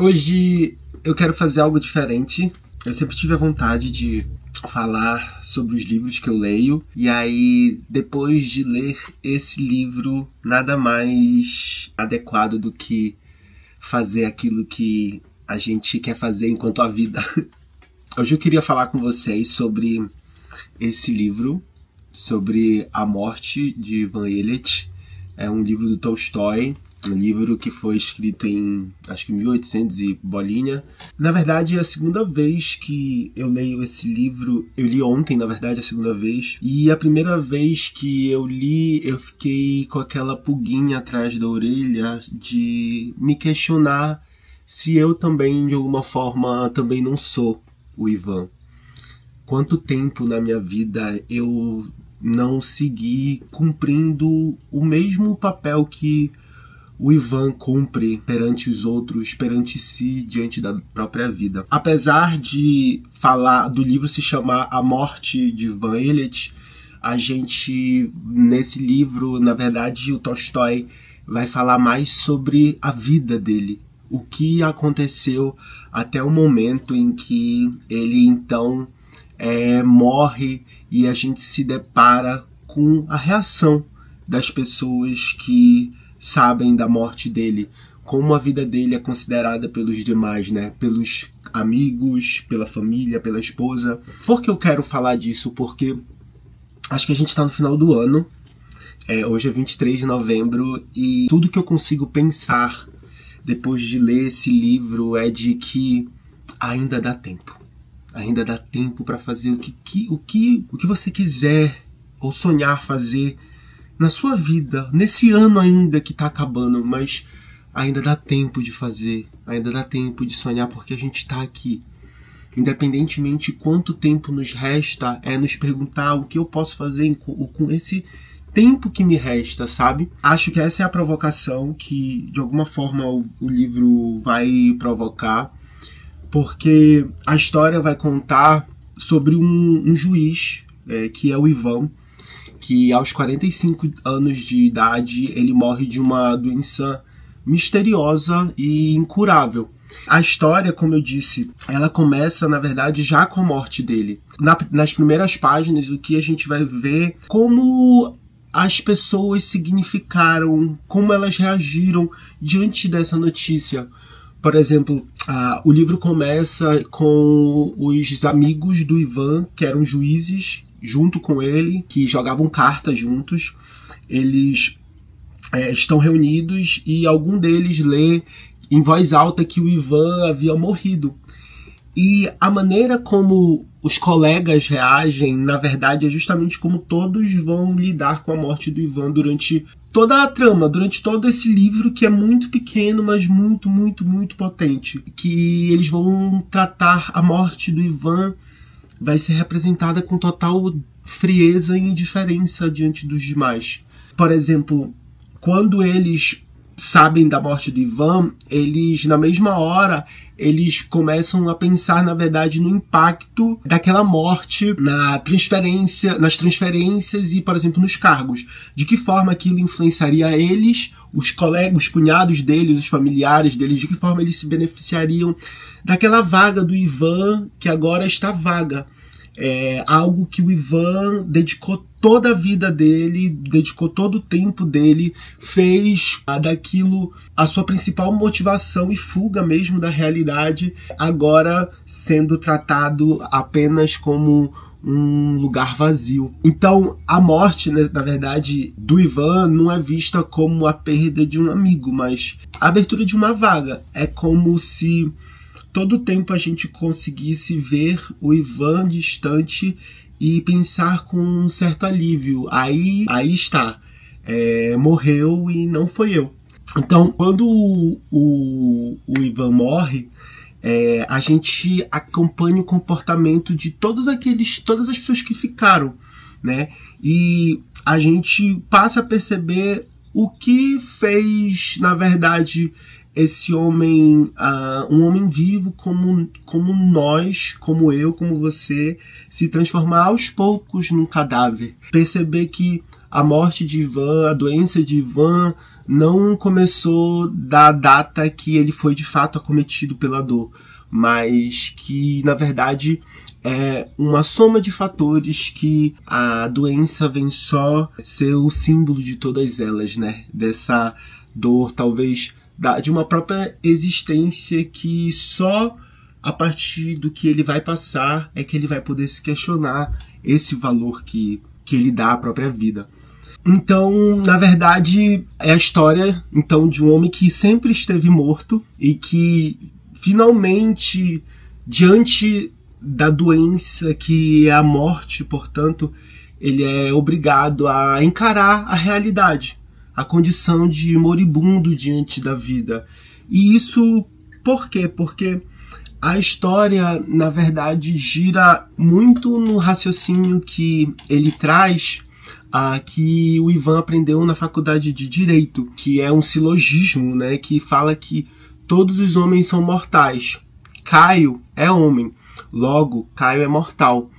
Hoje eu quero fazer algo diferente. Eu sempre tive a vontade de falar sobre os livros que eu leio. E aí, depois de ler esse livro, nada mais adequado do que fazer aquilo que a gente quer fazer enquanto a vida. Hoje eu queria falar com vocês sobre esse livro, sobre A Morte de Ivan Ilitch. É um livro do Tolstói, um livro que foi escrito em, acho que 1800 e bolinha. Na verdade, é a segunda vez que eu leio esse livro. Eu li ontem, na verdade, a segunda vez. E a primeira vez que eu li, eu fiquei com aquela pulguinha atrás da orelha de me questionar se eu também, de alguma forma, também não sou o Ivan. Quanto tempo na minha vida eu não segui cumprindo o mesmo papel que o Ivan cumpre perante os outros, perante si, diante da própria vida. Apesar de falar do livro se chamar A Morte de Ivan Ilitch, a gente, nesse livro, na verdade, o Tolstói vai falar mais sobre a vida dele. O que aconteceu até o momento em que ele, então, morre e a gente se depara com a reação das pessoas que sabem da morte dele, como a vida dele é considerada pelos demais, né? Pelos amigos, pela família, pela esposa. Por que eu quero falar disso? Porque acho que a gente está no final do ano, hoje é 23 de novembro, e tudo que eu consigo pensar depois de ler esse livro é de que ainda dá tempo. Ainda dá tempo para fazer o que você quiser ou sonhar fazer na sua vida, nesse ano ainda que está acabando, mas ainda dá tempo de fazer, ainda dá tempo de sonhar, porque a gente está aqui. Independentemente de quanto tempo nos resta, é nos perguntar o que eu posso fazer com esse tempo que me resta, sabe? Acho que essa é a provocação que, de alguma forma, o livro vai provocar, porque a história vai contar sobre um juiz, que é o Ivan, que aos 45 anos de idade ele morre de uma doença misteriosa e incurável. A história, como eu disse, ela começa, na verdade, já com a morte dele. Nas primeiras páginas, o que a gente vai ver como as pessoas significaram, como elas reagiram diante dessa notícia. Por exemplo, o livro começa com os amigos do Ivan, que eram juízes, junto com ele, que jogavam cartas juntos. Eles estão reunidos e algum deles lê em voz alta que o Ivan havia morrido. E a maneira como os colegas reagem, na verdade, é justamente como todos vão lidar com a morte do Ivan durante toda a trama, durante todo esse livro, que é muito pequeno, mas muito, muito, muito potente. Que eles vão tratar a morte do Ivan, vai ser representada com total frieza e indiferença diante dos demais. Por exemplo, quando eles sabem da morte do Ivan, eles, na mesma hora, eles começam a pensar, na verdade, no impacto daquela morte nas transferências e, por exemplo, nos cargos. De que forma aquilo influenciaria eles, os colegas, os cunhados deles, os familiares deles, de que forma eles se beneficiariam daquela vaga do Ivan que agora está vaga. Algo que o Ivan dedicou toda a vida dele, dedicou todo o tempo dele, fez daquilo a sua principal motivação e fuga mesmo da realidade, agora sendo tratado apenas como um lugar vazio. Então, a morte, né, na verdade, do Ivan não é vista como a perda de um amigo, mas a abertura de uma vaga. É como se todo o tempo a gente conseguisse ver o Ivan distante e pensar com um certo alívio. Aí está. Morreu e não foi eu. Então, quando o Ivan morre, a gente acompanha o comportamento de todas as pessoas que ficaram, né? E a gente passa a perceber o que fez, na verdade, esse homem, um homem vivo como nós, como eu, como você, se transformar aos poucos num cadáver. Perceber que a morte de Ivan, a doença de Ivan, não começou da data que ele foi de fato acometido pela dor, mas que, na verdade, é uma soma de fatores que a doença vem só ser o símbolo de todas elas, né? Dessa dor, talvez, de uma própria existência que só a partir do que ele vai passar é que ele vai poder se questionar esse valor que ele dá à própria vida. Então, na verdade, é a história então de um homem que sempre esteve morto e que finalmente, diante da doença que é a morte, portanto, ele é obrigado a encarar a realidade, a condição de moribundo diante da vida. E isso por quê? Porque a história, na verdade, gira muito no raciocínio que ele traz, que o Ivan aprendeu na faculdade de Direito, que é um silogismo, né, que fala que todos os homens são mortais. Caio é homem, logo Caio é mortal.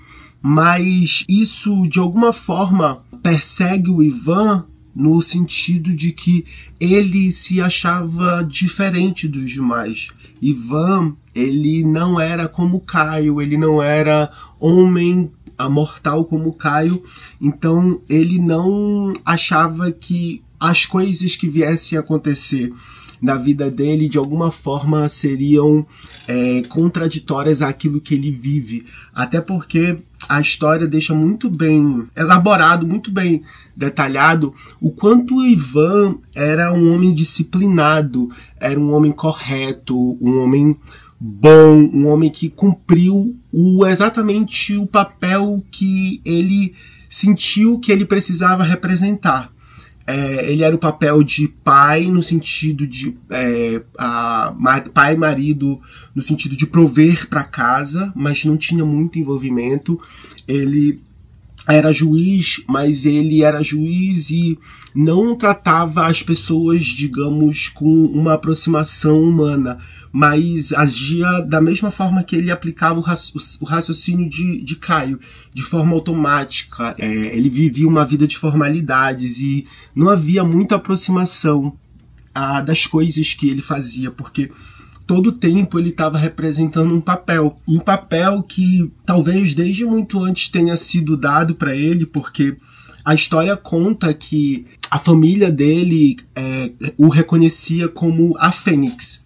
Mas isso, de alguma forma, persegue o Ivan no sentido de que ele se achava diferente dos demais. Ivan, ele não era como Caio, ele não era homem mortal como Caio, então ele não achava que as coisas que viessem a acontecer na vida dele de alguma forma seriam contraditórias àquilo que ele vive, até porque a história deixa muito bem elaborado, muito bem detalhado o quanto o Ivan era um homem disciplinado, era um homem correto, um homem bom, um homem que cumpriu exatamente o papel que ele sentiu que ele precisava representar. Ele era o papel de pai, no sentido de pai e marido, no sentido de prover para casa, mas não tinha muito envolvimento. Ele era juiz, mas ele era juiz e não tratava as pessoas, digamos, com uma aproximação humana, mas agia da mesma forma que ele aplicava o raciocínio de Caio, de forma automática. Ele vivia uma vida de formalidades e não havia muita aproximação das coisas que ele fazia, porque todo o tempo ele estava representando um papel que talvez desde muito antes tenha sido dado para ele, porque a história conta que a família dele o reconhecia como a fênix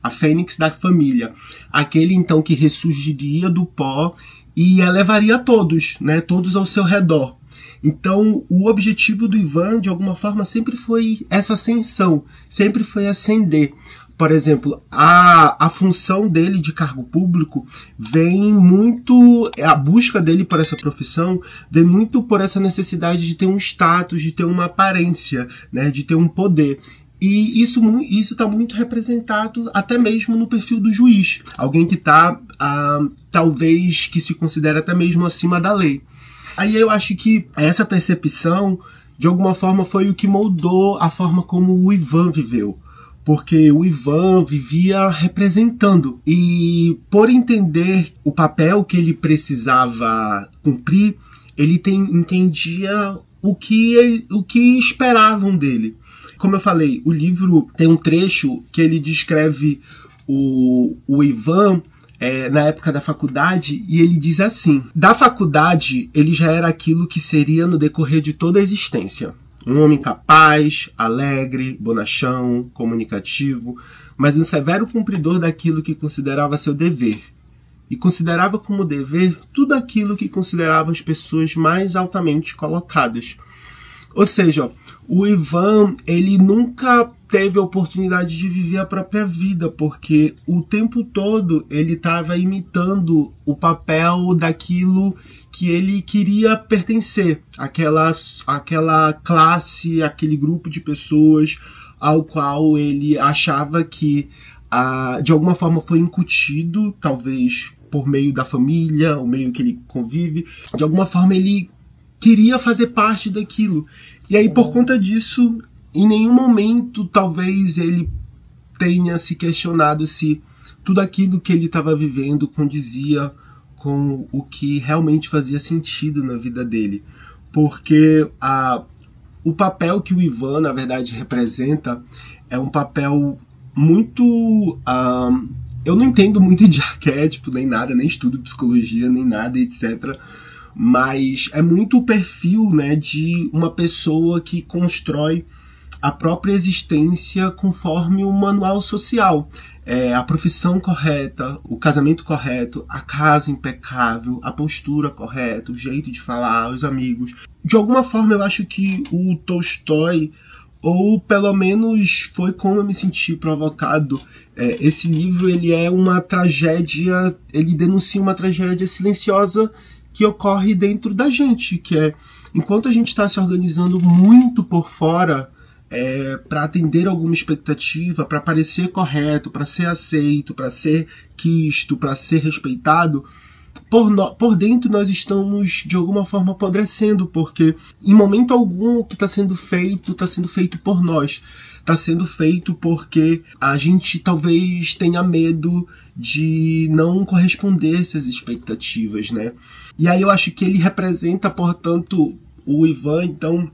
da família, aquele então que ressurgiria do pó e elevaria todos, né, todos ao seu redor. Então, o objetivo do Ivan, de alguma forma, sempre foi essa ascensão, sempre foi ascender. Por exemplo, a função dele de cargo público vem muito, a busca dele por essa profissão vem muito por essa necessidade de ter um status, de ter uma aparência, né, de ter um poder. E isso está muito representado até mesmo no perfil do juiz. Alguém que está, talvez, que se considera até mesmo acima da lei. Aí eu acho que essa percepção, de alguma forma, foi o que moldou a forma como o Ivan viveu. Porque o Ivan vivia representando. E por entender o papel que ele precisava cumprir, ele entendia o que esperavam dele. Como eu falei, o livro tem um trecho que ele descreve o Ivan na época da faculdade, e ele diz assim: da faculdade ele já era aquilo que seria no decorrer de toda a existência. Um homem capaz, alegre, bonachão, comunicativo, mas um severo cumpridor daquilo que considerava seu dever. E considerava como dever tudo aquilo que considerava as pessoas mais altamente colocadas. Ou seja, o Ivan, ele nunca teve a oportunidade de viver a própria vida, porque o tempo todo ele estava imitando o papel daquilo que ele queria pertencer, aquela classe, aquele grupo de pessoas ao qual ele achava que, de alguma forma, foi incutido, talvez por meio da família, o meio que ele convive, de alguma forma ele queria fazer parte daquilo. E aí, por conta disso, em nenhum momento, talvez, ele tenha se questionado se tudo aquilo que ele estava vivendo condizia com o que realmente fazia sentido na vida dele. Porque o papel que o Ivan, na verdade, representa é um papel muito... eu não entendo muito de arquétipo, nem nada, nem estudo psicologia, nem nada, etc. Mas é muito o perfil, né, de uma pessoa que constrói a própria existência conforme o manual social. A profissão correta, o casamento correto, a casa impecável, a postura correta, o jeito de falar, os amigos. De alguma forma eu acho que o Tolstói, ou pelo menos foi como eu me senti provocado, esse livro ele é uma tragédia, ele denuncia uma tragédia silenciosa que ocorre dentro da gente, que é, enquanto a gente está se organizando muito por fora, para atender alguma expectativa, para parecer correto, para ser aceito, para ser quisto, para ser respeitado, por dentro nós estamos de alguma forma apodrecendo, porque em momento algum o que está sendo feito por nós. Está sendo feito porque a gente talvez tenha medo de não corresponder a essas expectativas, né? E aí eu acho que ele representa, portanto, o Ivan, então,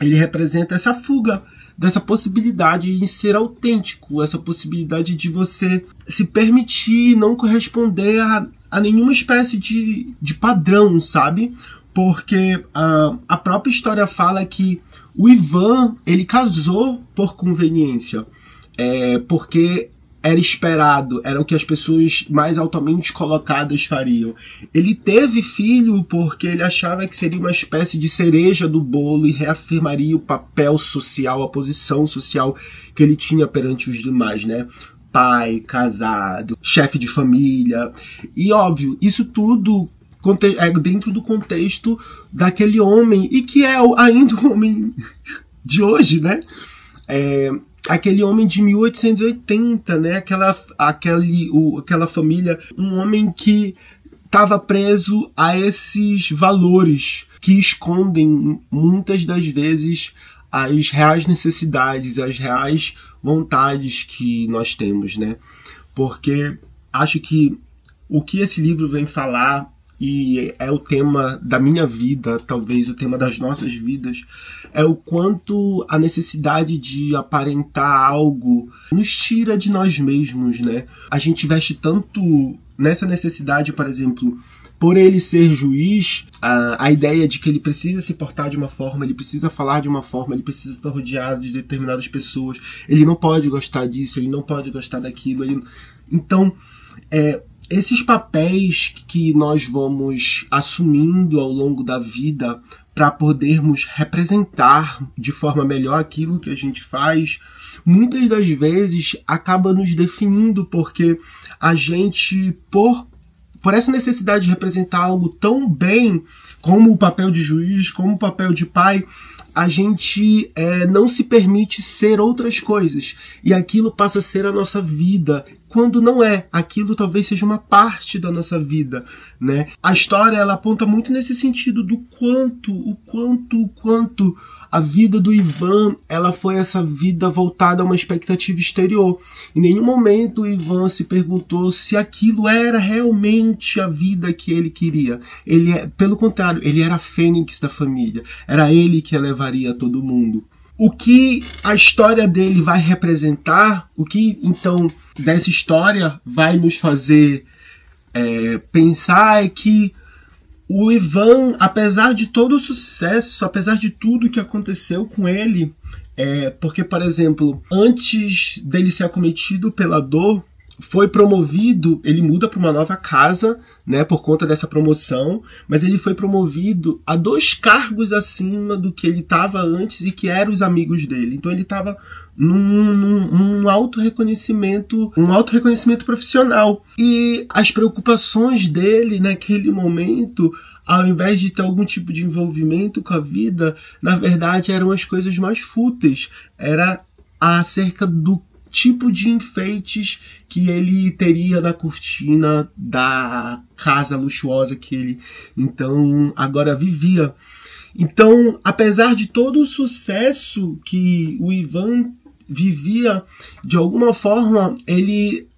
ele representa essa fuga dessa possibilidade de ser autêntico, essa possibilidade de você se permitir não corresponder a nenhuma espécie de padrão, sabe? Porque a própria história fala que o Ivan, ele casou por conveniência, porque era esperado, era o que as pessoas mais altamente colocadas fariam. Ele teve filho porque ele achava que seria uma espécie de cereja do bolo e reafirmaria o papel social, a posição social que ele tinha perante os demais, né? Pai, casado, chefe de família. E óbvio, isso tudo é dentro do contexto daquele homem, e que é ainda o homem de hoje, né? Aquele homem de 1880, né? Aquela família, um homem que estava preso a esses valores que escondem muitas das vezes as reais necessidades, as reais vontades que nós temos, né? Porque acho que o que esse livro vem falar, e é o tema da minha vida, talvez o tema das nossas vidas, é o quanto a necessidade de aparentar algo nos tira de nós mesmos, né? A gente investe tanto nessa necessidade, por exemplo, por ele ser juiz, a ideia de que ele precisa se portar de uma forma, ele precisa falar de uma forma, ele precisa estar rodeado de determinadas pessoas, ele não pode gostar disso, ele não pode gostar daquilo. Então, esses papéis que nós vamos assumindo ao longo da vida para podermos representar de forma melhor aquilo que a gente faz, muitas das vezes acaba nos definindo, porque a gente, por essa necessidade de representar algo tão bem como o papel de juiz, como o papel de pai, a gente não se permite ser outras coisas. E aquilo passa a ser a nossa vida, quando não é. Aquilo talvez seja uma parte da nossa vida, né? A história, ela aponta muito nesse sentido do quanto a vida do Ivan, ela foi essa vida voltada a uma expectativa exterior. Em nenhum momento o Ivan se perguntou se aquilo era realmente a vida que ele queria. Pelo contrário, ele era a fênix da família. Era ele que elevaria todo mundo. O que a história dele vai representar, o que então dessa história vai nos fazer pensar, é que o Ivan, apesar de todo o sucesso, apesar de tudo que aconteceu com ele, porque, por exemplo, antes dele ser acometido pela dor, foi promovido, ele muda para uma nova casa, né, por conta dessa promoção, mas ele foi promovido a 2 cargos acima do que ele estava antes e que eram os amigos dele. Então ele estava num auto-reconhecimento, um auto-reconhecimento profissional. E as preocupações dele naquele momento, ao invés de ter algum tipo de envolvimento com a vida, na verdade eram as coisas mais fúteis. Era acerca do tipo de enfeites que ele teria na cortina da casa luxuosa que ele então agora vivia. Então, apesar de todo o sucesso que o Ivan vivia, de alguma forma ele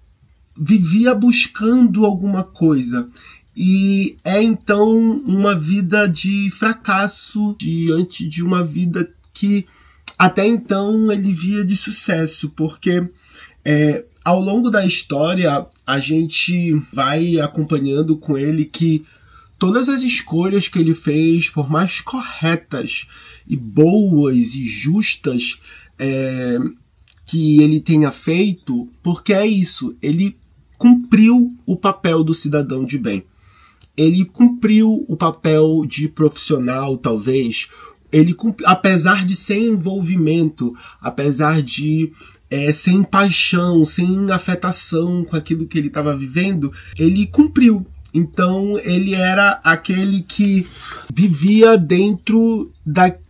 vivia buscando alguma coisa. e é então uma vida de fracasso diante de uma vida que até então ele via de sucesso, porque ao longo da história a gente vai acompanhando com ele que todas as escolhas que ele fez, por mais corretas e boas e justas que ele tenha feito, porque é isso, ele cumpriu o papel do cidadão de bem. Ele cumpriu o papel de profissional, talvez. Ele apesar de sem envolvimento, apesar de sem paixão, sem afetação com aquilo que ele estava vivendo, ele cumpriu. Então ele era aquele que vivia dentro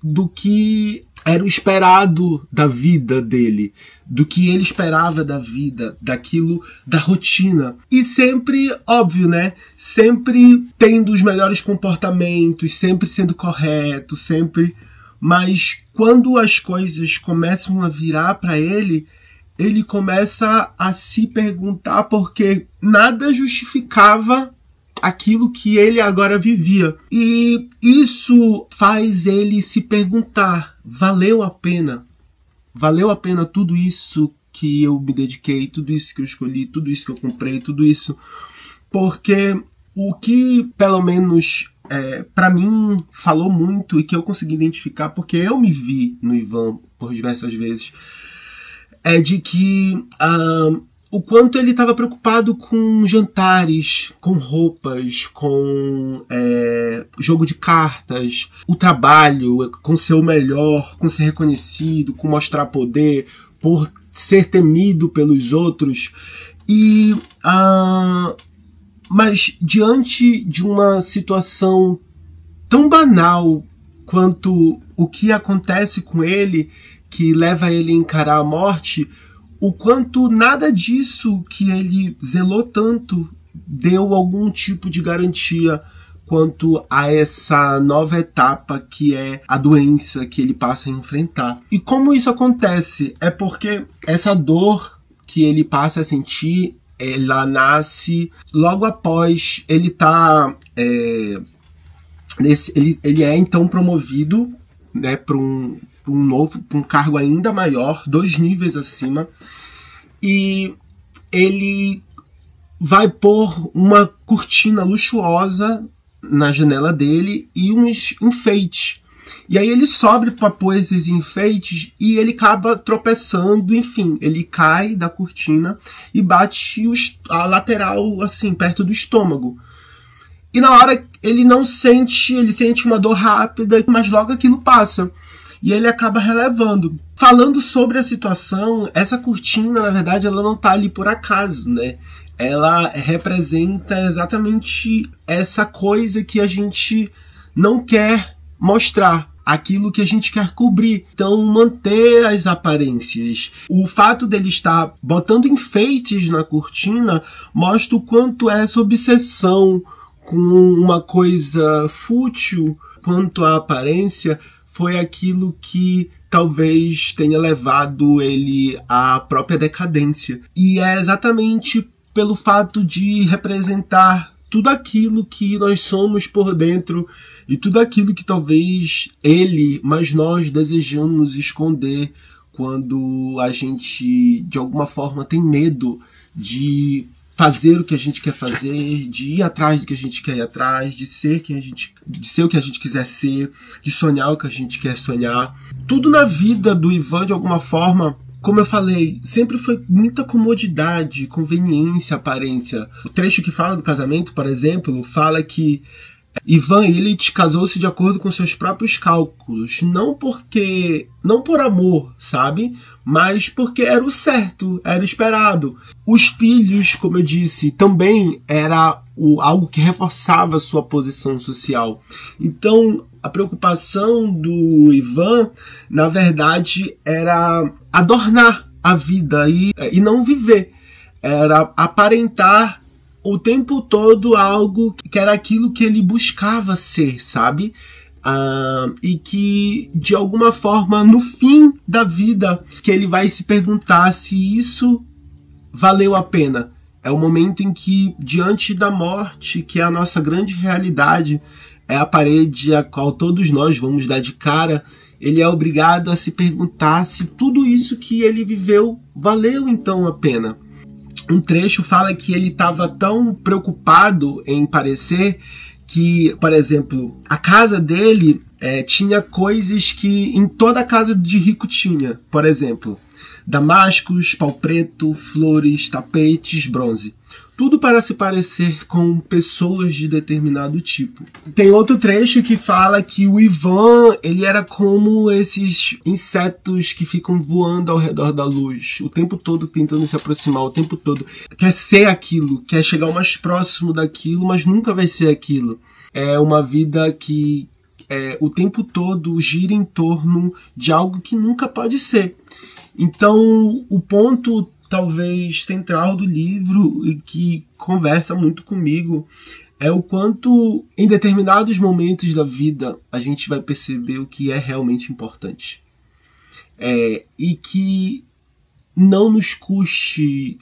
do que era o esperado da vida dele, do que ele esperava da vida, daquilo, da rotina. E sempre, óbvio, né? Sempre tendo os melhores comportamentos, sempre sendo correto, sempre. Mas quando as coisas começam a virar para ele começa a se perguntar porque nada justificava aquilo que ele agora vivia. E isso faz ele se perguntar: valeu a pena? Valeu a pena tudo isso que eu me dediquei, tudo isso que eu escolhi, tudo isso que eu comprei, tudo isso? Porque o que, pelo menos, para mim, falou muito e que eu consegui identificar, porque eu me vi no Ivan por diversas vezes, é de que o quanto ele estava preocupado com jantares, com roupas, com jogo de cartas, o trabalho, com ser o melhor, com ser reconhecido, com mostrar poder, por ser temido pelos outros. Mas diante de uma situação tão banal quanto o que acontece com ele, que leva ele a encarar a morte, o quanto nada disso que ele zelou tanto deu algum tipo de garantia quanto a essa nova etapa que é a doença que ele passa a enfrentar. E como isso acontece? É porque essa dor que ele passa a sentir, ela nasce logo após ele estar... ele é então promovido, né, para um cargo ainda maior, 2 níveis acima, e ele vai pôr uma cortina luxuosa na janela dele e uns enfeites. E aí ele sobe para pôr esses enfeites e ele acaba tropeçando, enfim, ele cai da cortina e bate a lateral, assim, perto do estômago. E na hora ele sente uma dor rápida, mas logo aquilo passa. E ele acaba relevando. Falando sobre a situação, essa cortina, na verdade, ela não está ali por acaso, né? Ela representa exatamente essa coisa que a gente não quer mostrar, aquilo que a gente quer cobrir. Então, manter as aparências. O fato dele estar botando enfeites na cortina mostra o quanto essa obsessão com uma coisa fútil quanto à aparência foi aquilo que talvez tenha levado ele à própria decadência. E é exatamente pelo fato de representar tudo aquilo que nós somos por dentro e tudo aquilo que talvez ele, mas nós desejamos esconder quando a gente, de alguma forma, tem medo de fazer o que a gente quer fazer, de ir atrás do que a gente quer ir atrás, de ser o que a gente quiser ser, de sonhar o que a gente quer sonhar. Tudo na vida do Ivan, de alguma forma, como eu falei, sempre foi muita comodidade, conveniência, aparência. O trecho que fala do casamento, por exemplo, fala que Ivan Illich casou-se de acordo com seus próprios cálculos, não por amor, sabe? Mas porque era o certo, era esperado. Os filhos, como eu disse, também era algo que reforçava a sua posição social. Então, a preocupação do Ivan, na verdade, era adornar a vida e não viver. Era aparentar o tempo todo algo que era aquilo que ele buscava ser, sabe? E que, de alguma forma, no fim da vida, que ele vai se perguntar se isso valeu a pena. É o momento em que, diante da morte, que é a nossa grande realidade, é a parede a qual todos nós vamos dar de cara, ele é obrigado a se perguntar se tudo isso que ele viveu valeu então a pena. Um trecho fala que ele estava tão preocupado em parecer que, por exemplo, a casa dele tinha coisas que em toda casa de rico tinha. Por exemplo, damascos, pau preto, flores, tapetes, bronze. Tudo para se parecer com pessoas de determinado tipo. Tem outro trecho que fala que o Ivan, ele era como esses insetos que ficam voando ao redor da luz, o tempo todo tentando se aproximar, o tempo todo quer ser aquilo, quer chegar o mais próximo daquilo, mas nunca vai ser aquilo. É uma vida que o tempo todo gira em torno de algo que nunca pode ser. Então, o ponto talvez central do livro e que conversa muito comigo é o quanto em determinados momentos da vida a gente vai perceber o que é realmente importante. E que não nos custe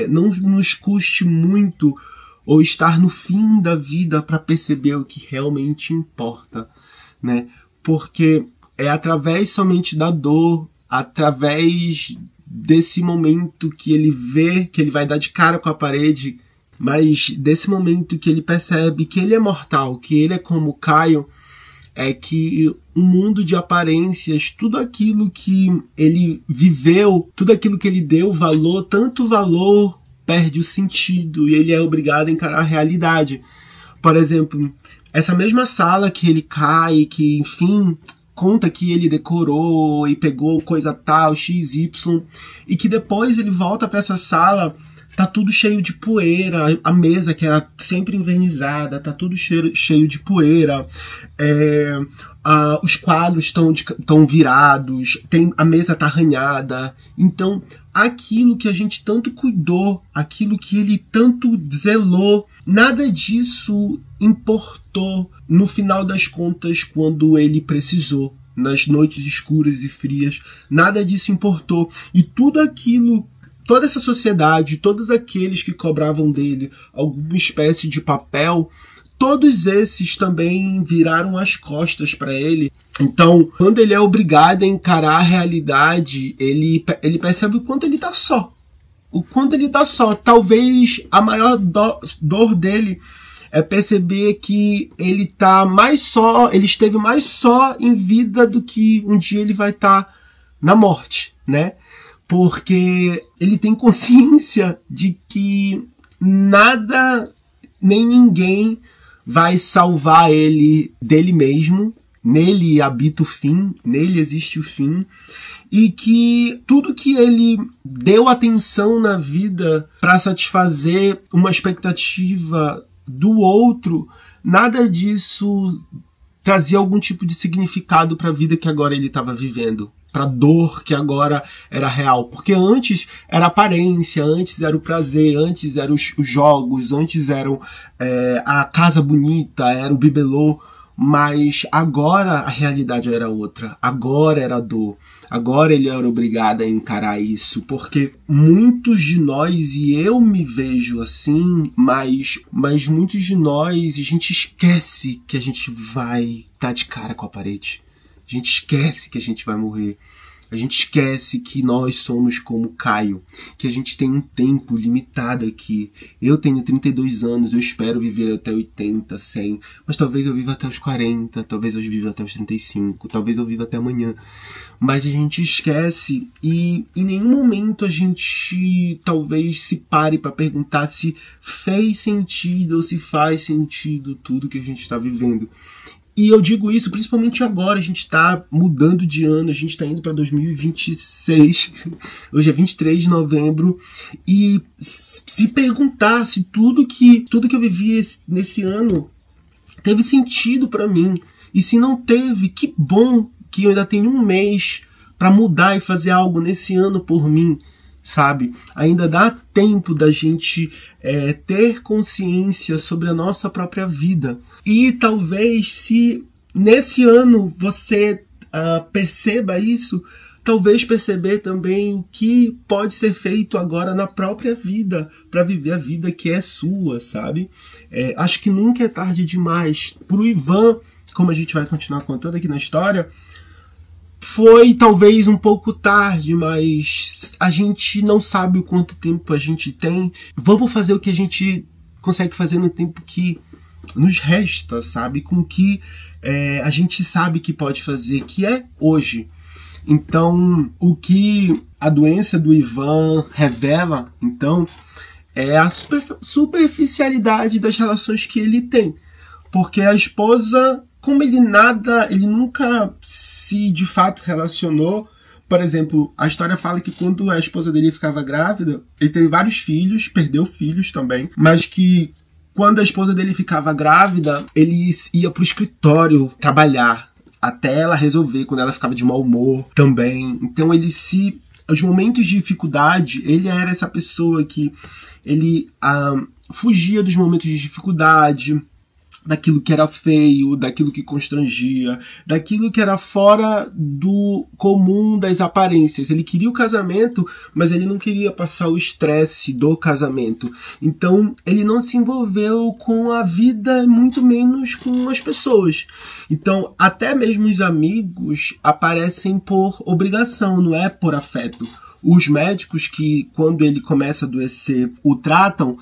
não nos custe muito ou estar no fim da vida para perceber o que realmente importa, né? Porque é através somente da dor, através desse momento que ele vê, que ele vai dar de cara com a parede, mas desse momento que ele percebe que ele é mortal, que ele é como Caio, é que um mundo de aparências, tudo aquilo que ele viveu, tudo aquilo que ele deu valor, tanto valor perde o sentido e ele é obrigado a encarar a realidade. Por exemplo, essa mesma sala que ele cai, que enfim, conta que ele decorou e pegou coisa tal, XY, e que depois ele volta para essa sala, tá tudo cheio de poeira, a mesa que era sempre envernizada, tá tudo cheio de poeira, os quadros estão virados, a mesa tá arranhada. Então, aquilo que a gente tanto cuidou, aquilo que ele tanto zelou, nada disso importou no final das contas quando ele precisou, nas noites escuras e frias, nada disso importou. E tudo aquilo, toda essa sociedade, todos aqueles que cobravam dele alguma espécie de papel, todos esses também viraram as costas para ele. Então, quando ele é obrigado a encarar a realidade, ele percebe o quanto ele está só. O quanto ele está só. Talvez a maior dor dele é perceber que ele esteve mais só em vida do que um dia ele vai estar na morte, né? Porque ele tem consciência de que nada nem ninguém vai salvar ele dele mesmo. Nele habita o fim, nele existe o fim, e que tudo que ele deu atenção na vida para satisfazer uma expectativa do outro, nada disso trazia algum tipo de significado para a vida que agora ele estava vivendo, para a dor que agora era real. Porque antes era aparência, antes era o prazer, antes eram os jogos, antes eram a casa bonita, era o bibelô. Mas agora a realidade era outra, agora era a dor, agora ele era obrigado a encarar isso, porque muitos de nós, e eu me vejo assim, mas muitos de nós, a gente esquece que a gente vai dar de cara com a parede, a gente esquece que a gente vai morrer. A gente esquece que nós somos como Caio, que a gente tem um tempo limitado aqui. Eu tenho 32 anos, eu espero viver até 80, 100, mas talvez eu viva até os 40, talvez eu viva até os 35, talvez eu viva até amanhã. Mas a gente esquece e em nenhum momento a gente talvez se pare para perguntar se fez sentido ou se faz sentido tudo que a gente está vivendo. E eu digo isso principalmente agora, a gente está mudando de ano, a gente está indo para 2026, hoje é 23 de novembro, e se perguntar se tudo que eu vivi nesse ano teve sentido para mim, e se não teve, que bom que eu ainda tenho um mês para mudar e fazer algo nesse ano por mim, sabe? Ainda dá tempo da gente ter consciência sobre a nossa própria vida. E talvez se nesse ano você perceba isso, talvez perceber também o que pode ser feito agora na própria vida, para viver a vida que é sua, sabe? Acho que nunca é tarde demais. Pro Ivan, como a gente vai continuar contando aqui na história, foi talvez um pouco tarde, mas a gente não sabe o quanto tempo a gente tem. Vamos fazer o que a gente consegue fazer no tempo que nos resta, sabe? Com o que a gente sabe que pode fazer, que é hoje. Então, o que a doença do Ivan revela, então, é a superficialidade das relações que ele tem. Porque a esposa, como ele nunca se de fato relacionou. Por exemplo, a história fala que quando a esposa dele ficava grávida, ele teve vários filhos, perdeu filhos também, mas que quando a esposa dele ficava grávida, ele ia pro escritório trabalhar, até ela resolver, quando ela ficava de mau humor também. Então os momentos de dificuldade, ele era essa pessoa que ele fugia dos momentos de dificuldade, daquilo que era feio, daquilo que constrangia, daquilo que era fora do comum das aparências. Ele queria o casamento, mas ele não queria passar o estresse do casamento. Então, ele não se envolveu com a vida, muito menos com as pessoas. Então, até mesmo os amigos aparecem por obrigação, não é por afeto. Os médicos que, quando ele começa a adoecer, o tratam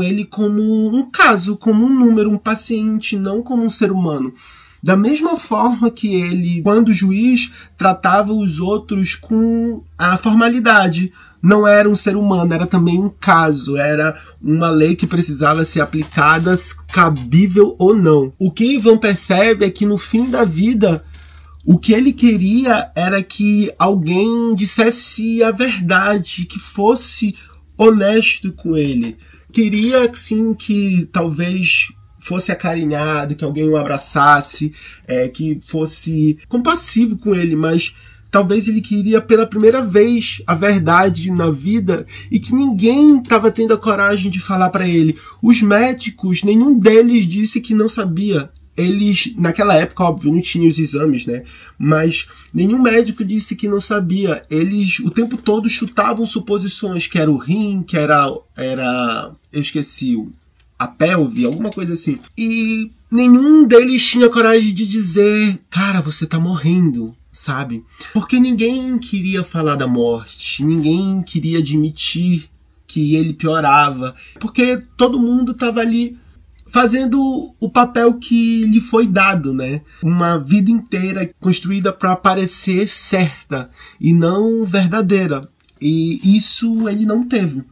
ele como um caso, como um número, um paciente, não como um ser humano. Da mesma forma que ele, quando o juiz, tratava os outros com a formalidade. Não era um ser humano, era também um caso, era uma lei que precisava ser aplicada, cabível ou não. O que Ivan percebe é que no fim da vida, o que ele queria era que alguém dissesse a verdade, que fosse honesto com ele. Queria, sim, que talvez fosse acarinhado, que alguém o abraçasse, que fosse compassivo com ele, mas talvez ele queria pela primeira vez a verdade na vida e que ninguém estava tendo a coragem de falar para ele. Os médicos, nenhum deles disse que não sabia. Eles, naquela época, óbvio, não tinham os exames, né? Mas nenhum médico disse que não sabia. Eles, o tempo todo, chutavam suposições, que era o rim, que era eu esqueci, a pelve, alguma coisa assim. E nenhum deles tinha coragem de dizer, cara, você tá morrendo, sabe? Porque ninguém queria falar da morte, ninguém queria admitir que ele piorava, porque todo mundo tava ali fazendo o papel que lhe foi dado, né? Uma vida inteira construída para parecer certa e não verdadeira. E isso ele não teve.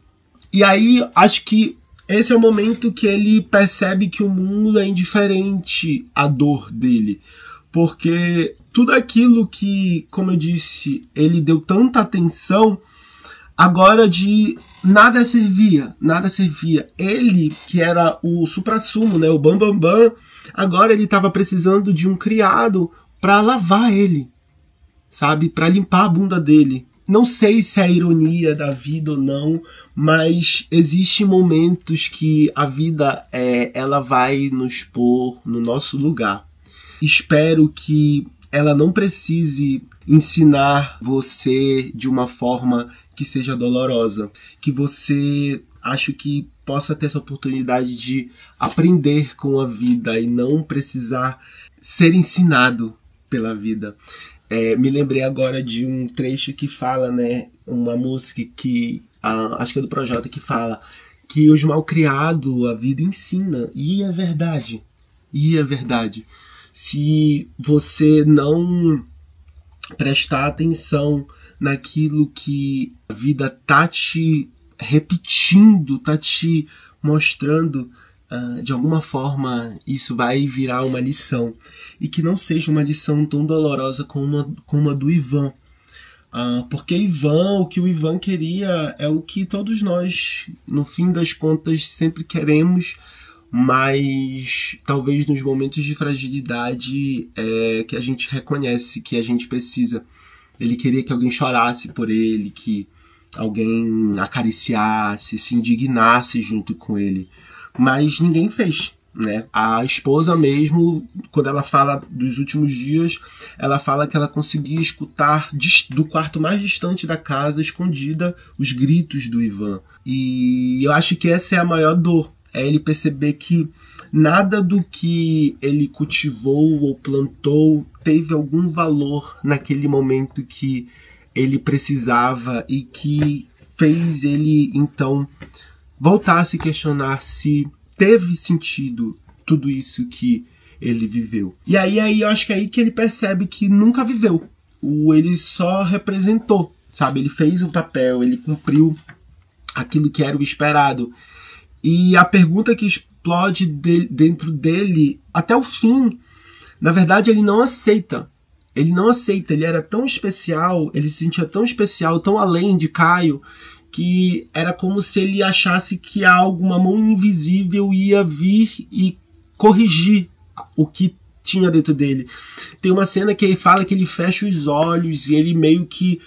E aí, acho que esse é o momento que ele percebe que o mundo é indiferente à dor dele. Porque tudo aquilo que, como eu disse, ele deu tanta atenção, agora de nada servia. Ele, que era o suprassumo, né, o bambambam, agora ele estava precisando de um criado para lavar ele, sabe? Para limpar a bunda dele. Não sei se é a ironia da vida ou não, mas existem momentos que a vida ela vai nos pôr no nosso lugar. Espero que ela não precise ensinar você de uma forma que seja dolorosa, que você acho que possa ter essa oportunidade de aprender com a vida e não precisar ser ensinado pela vida. Me lembrei agora de um trecho que fala, né, uma música que acho que é do Projota, que fala que os malcriados a vida ensina, e é verdade, Se você não prestar atenção naquilo que a vida tá te repetindo, tá te mostrando, de alguma forma isso vai virar uma lição. E que não seja uma lição tão dolorosa como a do Ivan. Porque o que o Ivan queria é o que todos nós, no fim das contas, sempre queremos, mas talvez nos momentos de fragilidade que a gente reconhece que a gente precisa. Ele queria que alguém chorasse por ele, que alguém acariciasse, se indignasse junto com ele. Mas ninguém fez. né? A esposa mesmo, quando ela fala dos últimos dias, ela fala que ela conseguia escutar do quarto mais distante da casa, escondida, os gritos do Ivan. E eu acho que essa é a maior dor, é ele perceber que nada do que ele cultivou ou plantou teve algum valor naquele momento que ele precisava e que fez ele, então, voltar a se questionar se teve sentido tudo isso que ele viveu. E aí eu acho que é aí que ele percebe que nunca viveu. Ele só representou, sabe? Ele fez o papel, ele cumpriu aquilo que era o esperado. E a pergunta que explode dentro dele, até o fim, na verdade ele não aceita. Ele não aceita, ele era tão especial, ele se sentia tão especial, tão além de Caio, que era como se ele achasse que uma mão invisível ia vir e corrigir o que tinha dentro dele. Tem uma cena que ele fala que ele fecha os olhos e ele meio que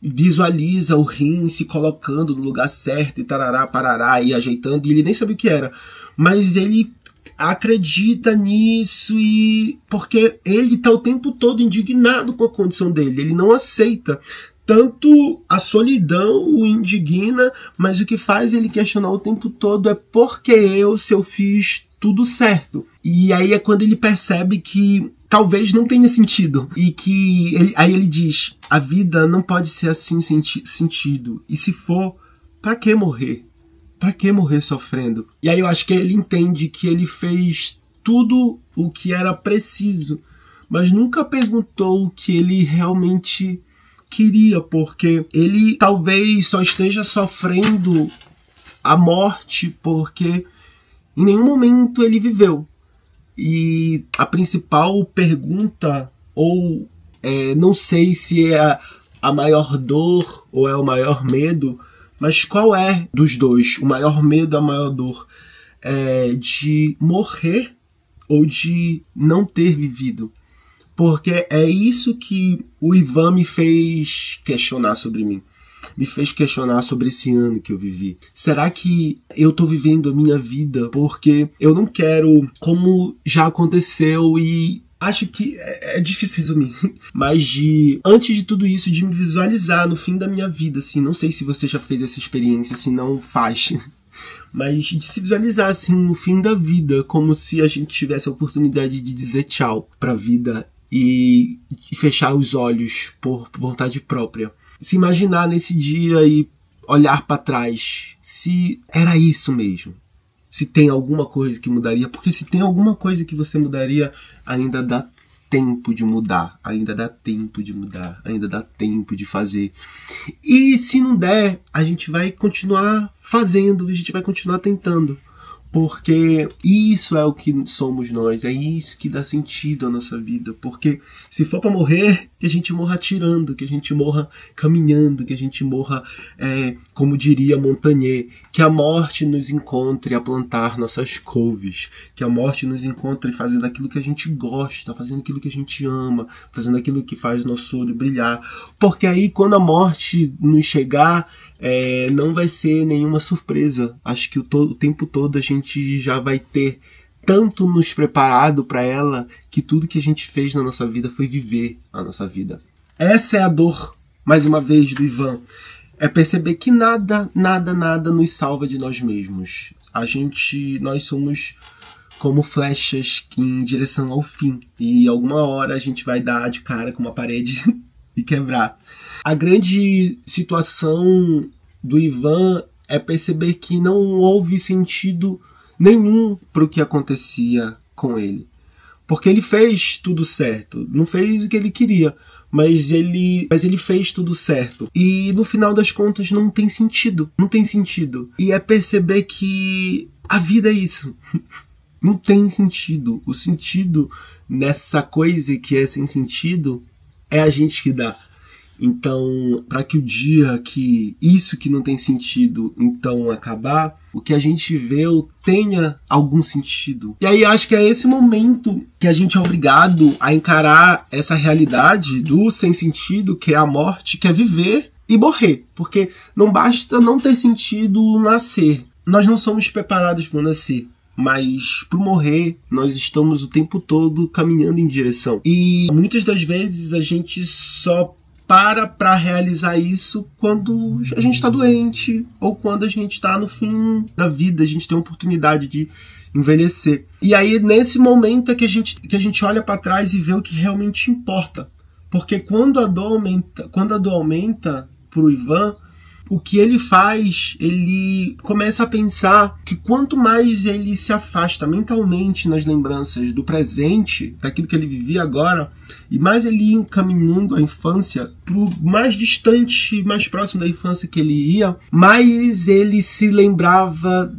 visualiza o rim se colocando no lugar certo e tarará, parará, e ajeitando, e ele nem sabia o que era. Mas ele acredita nisso e porque ele está o tempo todo indignado com a condição dele, ele não aceita. Tanto a solidão o indigna, mas o que faz ele questionar o tempo todo é porque se eu fiz tudo certo. E aí é quando ele percebe que talvez não tenha sentido. E que aí ele diz, a vida não pode ser assim sentido. E se for, pra que morrer? Pra que morrer sofrendo? E aí eu acho que ele entende que ele fez tudo o que era preciso, mas nunca perguntou o que ele realmente queria, porque ele talvez só esteja sofrendo a morte porque em nenhum momento ele viveu. E a principal pergunta, ou não sei se é a maior dor ou é o maior medo, mas qual é dos dois? O maior medo, a maior dor? De morrer ou de não ter vivido? Porque é isso que o Ivan me fez questionar sobre mim. Me fez questionar sobre esse ano que eu vivi. Será que eu tô vivendo a minha vida porque eu não quero, como já aconteceu, e acho que é difícil resumir, mas antes de tudo isso, de me visualizar no fim da minha vida, assim, não sei se você já fez essa experiência, se não faz, mas de se visualizar assim no fim da vida, como se a gente tivesse a oportunidade de dizer tchau pra vida e fechar os olhos por vontade própria. Se imaginar nesse dia e olhar para trás, se era isso mesmo. Se tem alguma coisa que mudaria, porque se tem alguma coisa que você mudaria, ainda dá tempo de mudar, ainda dá tempo de mudar, ainda dá tempo de fazer. E se não der, a gente vai continuar fazendo, a gente vai continuar tentando. Porque isso é o que somos nós, é isso que dá sentido à nossa vida. Porque se for para morrer, que a gente morra atirando, que a gente morra caminhando, que a gente morra, como diria Montagnier, que a morte nos encontre a plantar nossas couves, que a morte nos encontre fazendo aquilo que a gente gosta, fazendo aquilo que a gente ama, fazendo aquilo que faz nosso olho brilhar. Porque aí quando a morte nos chegar, não vai ser nenhuma surpresa. Acho que o tempo todo a gente já vai ter tanto nos preparado para ela, que tudo que a gente fez na nossa vida foi viver a nossa vida. Essa é a dor, mais uma vez, do Ivan. É perceber que nada nos salva de nós mesmos. Nós somos como flechas em direção ao fim. E alguma hora a gente vai dar de cara com uma parede e quebrar. A grande situação do Ivan é perceber que não houve sentido nenhum para o que acontecia com ele. Porque ele fez tudo certo. Não fez o que ele queria, mas ele fez tudo certo. E no final das contas não tem sentido. Não tem sentido. E é perceber que a vida é isso. Não tem sentido. O sentido nessa coisa que é sem sentido é a gente que dá. Então, para que o dia que isso que não tem sentido então acabar, o que a gente vê tenha algum sentido. E aí acho que é esse momento que a gente é obrigado a encarar essa realidade do sem sentido, que é a morte, que é viver e morrer. Porque não basta não ter sentido nascer. Nós não somos preparados para nascer. mas pro morrer nós estamos o tempo todo caminhando em direção. E muitas das vezes a gente só para realizar isso quando a gente está doente ou quando a gente está no fim da vida, a gente tem a oportunidade de envelhecer. E aí nesse momento é que a gente olha para trás e vê o que realmente importa. Porque quando a dor aumenta pro Ivan, o que ele faz, ele começa a pensar que quanto mais ele se afasta mentalmente nas lembranças do presente, daquilo que ele vivia agora, e mais ele ia encaminhando a infância pro mais distante, mais próximo da infância que ele ia, mais ele se lembrava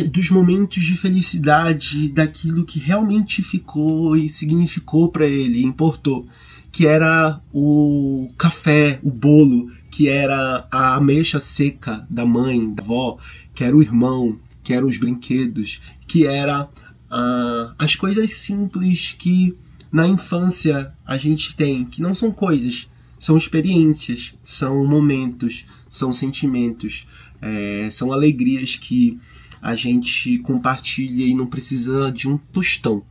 dos momentos de felicidade, daquilo que realmente ficou e significou para ele, importou, que era o café, o bolo, que era a ameixa seca da mãe, da avó, que era o irmão, que eram os brinquedos, que era as coisas simples que na infância a gente tem, que não são coisas, são experiências, são momentos, são sentimentos, são alegrias que a gente compartilha e não precisa de um tostão.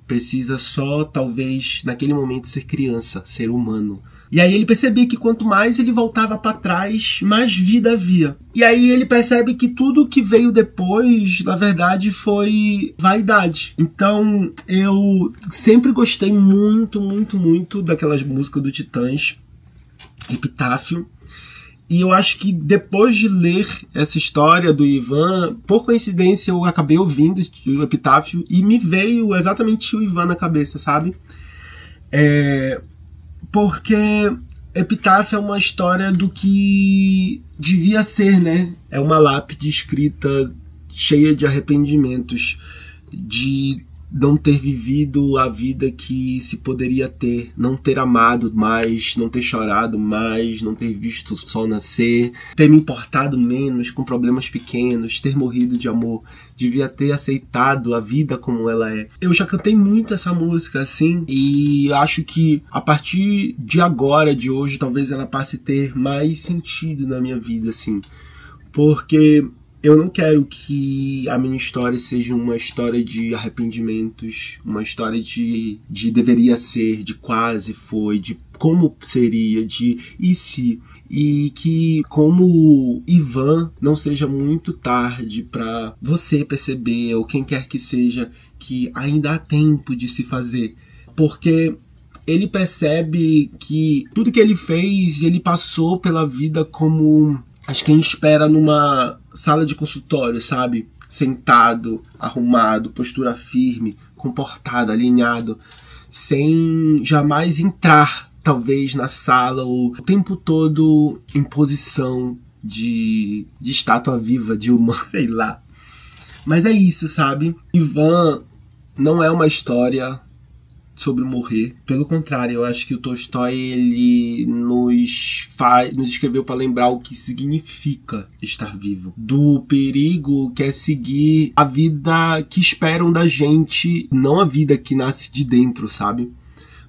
Precisa só, talvez, naquele momento ser criança, ser humano. E aí ele percebia que quanto mais ele voltava para trás, mais vida havia. E aí ele percebe que tudo que veio depois, na verdade, foi vaidade. Então, eu sempre gostei muito, muito, muito daquelas músicas do Titãs, Epitáfio. E eu acho que depois de ler essa história do Ivan, por coincidência eu acabei ouvindo o Epitáfio e me veio exatamente o Ivan na cabeça, sabe? Porque Epitáfio é uma história do que devia ser, né? É uma lápide escrita cheia de arrependimentos, de não ter vivido a vida que se poderia ter, não ter amado mais, não ter chorado mais, não ter visto o sol nascer, ter me importado menos com problemas pequenos, ter morrido de amor, devia ter aceitado a vida como ela é. Eu já cantei muito essa música, assim, e acho que a partir de agora, de hoje, talvez ela passe a ter mais sentido na minha vida, assim, porque eu não quero que a minha história seja uma história de arrependimentos, uma história de deveria ser, de quase foi, de como seria, de e se. E que, como Ivan, não seja muito tarde para você perceber, ou quem quer que seja, que ainda há tempo de se fazer. Porque ele percebe que tudo que ele fez, ele passou pela vida como acho que quem espera numa sala de consultório, sabe? Sentado, arrumado, postura firme, comportado, alinhado, sem jamais entrar, talvez, na sala, ou o tempo todo em posição de estátua viva, de humano, sei lá. Mas é isso, sabe? Ivan não é uma história sobre morrer. Pelo contrário, eu acho que o Tolstói ele nos escreveu para lembrar o que significa estar vivo. Do perigo que é seguir a vida que esperam da gente, não a vida que nasce de dentro, sabe?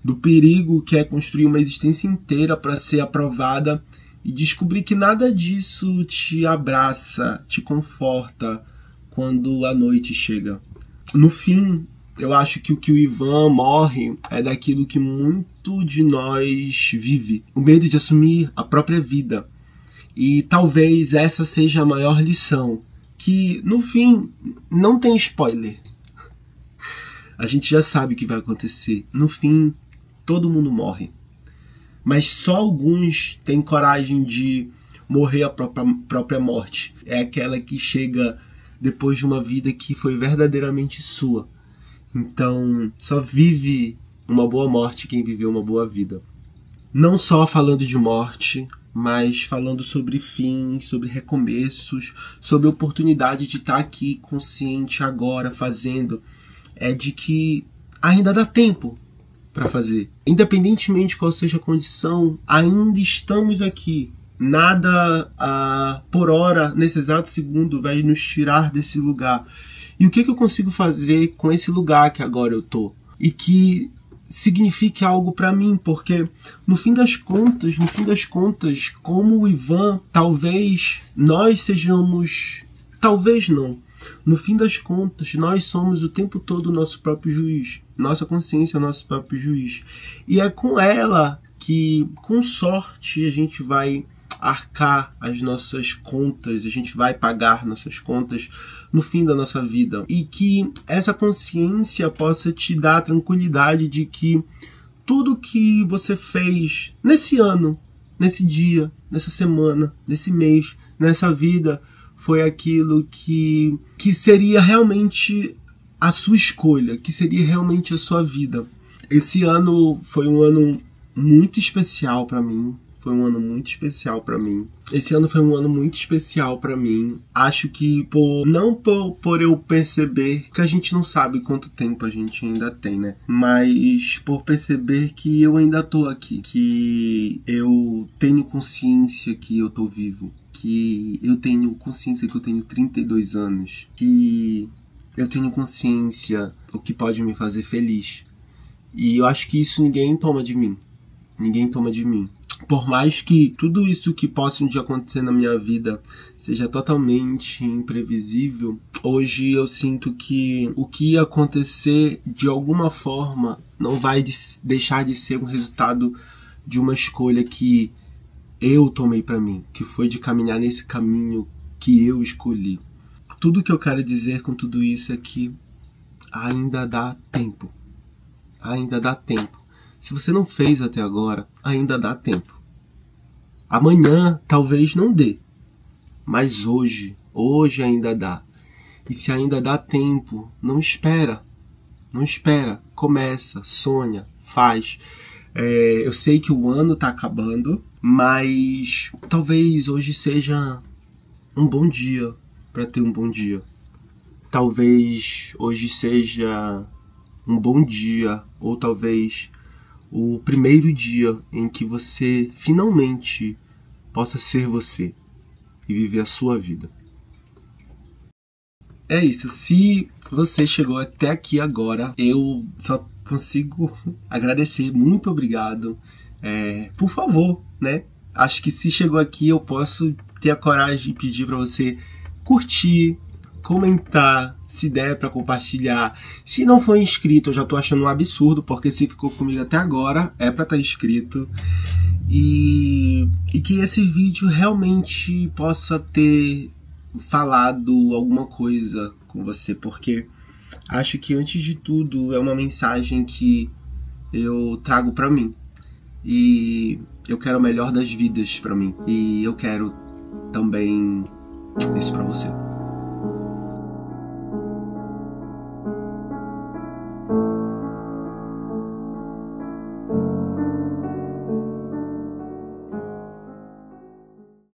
Do perigo que é construir uma existência inteira para ser aprovada e descobrir que nada disso te abraça, te conforta quando a noite chega. No fim, eu acho que o Ivan morre é daquilo que muito de nós vive. O medo de assumir a própria vida. E talvez essa seja a maior lição. Que, no fim, não tem spoiler. A gente já sabe o que vai acontecer. No fim, todo mundo morre. Mas só alguns têm coragem de morrer a própria morte. É aquela que chega depois de uma vida que foi verdadeiramente sua. Então, só vive uma boa morte quem viveu uma boa vida. Não só falando de morte, mas falando sobre fins, sobre recomeços, sobre a oportunidade de estar aqui consciente agora, fazendo. É de que ainda dá tempo para fazer. Independentemente qual seja a condição, ainda estamos aqui. Nada por hora, nesse exato segundo, vai nos tirar desse lugar. E o que eu consigo fazer com esse lugar que agora eu tô? E que signifique algo para mim, porque no fim das contas, como o Ivan, talvez nós sejamos, talvez não, no fim das contas, nós somos o tempo todo o nosso próprio juiz. Nossa consciência é o nosso próprio juiz. E é com ela que, com sorte, a gente vai arcar as nossas contas, a gente vai pagar nossas contas no fim da nossa vida. E que essa consciência possa te dar a tranquilidade de que tudo que você fez nesse ano, nesse dia, nessa semana, nesse mês, nessa vida, foi aquilo que seria realmente a sua escolha, que seria realmente a sua vida. Esse ano foi um ano muito especial para mim. Foi um ano muito especial para mim. Esse ano foi um ano muito especial para mim. Acho que não por eu perceber que a gente não sabe quanto tempo a gente ainda tem, né? Mas por perceber que eu ainda tô aqui, que eu tenho consciência que eu tô vivo, que eu tenho consciência que eu tenho 32 anos, que eu tenho consciência do que pode me fazer feliz. E eu acho que isso ninguém toma de mim. Ninguém toma de mim. Por mais que tudo isso que possa um dia acontecer na minha vida seja totalmente imprevisível, hoje eu sinto que o que ia acontecer de alguma forma não vai deixar de ser um resultado de uma escolha que eu tomei para mim, que foi de caminhar nesse caminho que eu escolhi. Tudo que eu quero dizer com tudo isso é que ainda dá tempo. Ainda dá tempo. Se você não fez até agora, ainda dá tempo. Amanhã talvez não dê, mas hoje ainda dá. E se ainda dá tempo, não espera. Não espera, começa, sonha, faz. Eu sei que o ano tá acabando, mas talvez hoje seja um bom dia para ter um bom dia. Talvez hoje seja um bom dia, ou talvez o primeiro dia em que você finalmente possa ser você e viver a sua vida. É isso. Se você chegou até aqui agora, eu só consigo agradecer. Muito obrigado. Por favor, né? Acho que se chegou aqui, eu posso ter a coragem de pedir para você curtir, comentar, se der para compartilhar. Se não for inscrito, eu já tô achando um absurdo, porque se ficou comigo até agora, é para estar inscrito. E que esse vídeo realmente possa ter falado alguma coisa com você, porque acho que antes de tudo é uma mensagem que eu trago para mim. E eu quero o melhor das vidas para mim. E eu quero também isso para você.